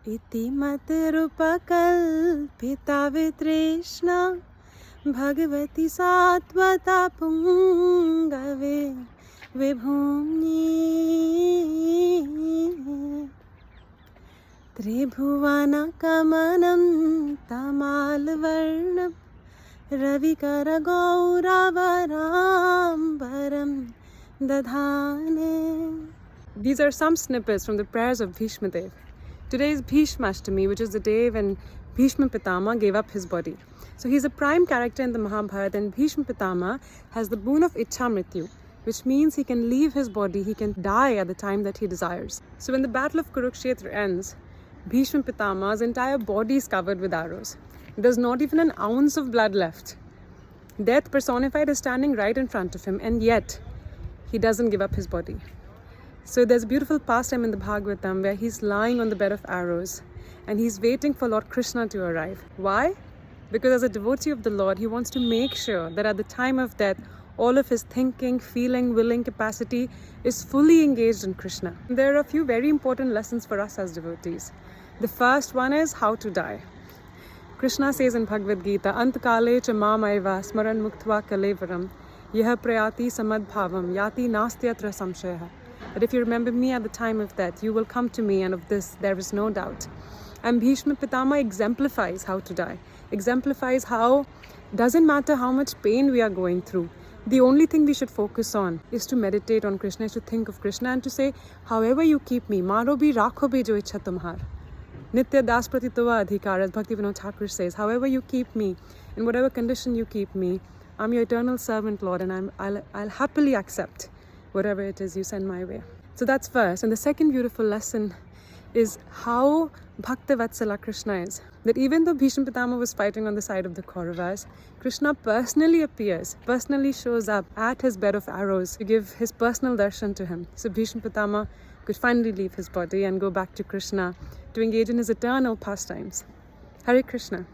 इति मतरूपकल्पिता वितृष्णा Bhagwati Satvata पुङ्गवे विभूम्नि त्रिभुवनकमनं तमालवर्णं रविकरगौरवराम्बरं दधाने. These are some snippets from the prayers of Bhishma Dev. Today is Bhishmashtami, which is the day when Bhishma Pitama gave up his body. So he's a prime character in the Mahabharata, and Bhishma Pitama has the boon of Ichha Mrityu, which means he can leave his body, he can die at the time that he desires. So when the battle of Kurukshetra ends, Bhishma Pitama's entire body is covered with arrows. There's not even an ounce of blood left. Death personified is standing right in front of him, and yet he doesn't give up his body. So there's a beautiful pastime in the Bhagavatam where he's lying on the bed of arrows and he's waiting for Lord Krishna to arrive. Why? Because as a devotee of the Lord, he wants to make sure that at the time of death, all of his thinking, feeling, willing capacity is fully engaged in Krishna. There are a few very important lessons for us as devotees. The first one is how to die. Krishna says in Bhagavad Gita, Antkale cha mamaiva smaran muktva kalevaram yaha prayati samadbhavam yati nastyatra samshaya. That if you remember me at the time of death, you will come to me, and of this there is no doubt. And Bhishma Pitama exemplifies how to die, exemplifies how doesn't matter how much pain we are going through. The only thing we should focus on is to meditate on Krishna, is to think of Krishna and to say, however you keep me, maro bhi rakho bhi jo ichha tumhar. Nitya das pratitava adhikar, as Bhaktivinoda Thakur says, however you keep me, in whatever condition you keep me, I'm your eternal servant, Lord, and I'll happily accept whatever it is you send my way. So that's first. And the second beautiful lesson is how Bhakta Vatsala Krishna is. That even though Bhishma Pitama was fighting on the side of the Kauravas, Krishna personally appears, personally shows up at his bed of arrows to give his personal darshan to him. So Bhishma Pitama could finally leave his body and go back to Krishna to engage in his eternal pastimes. Hare Krishna.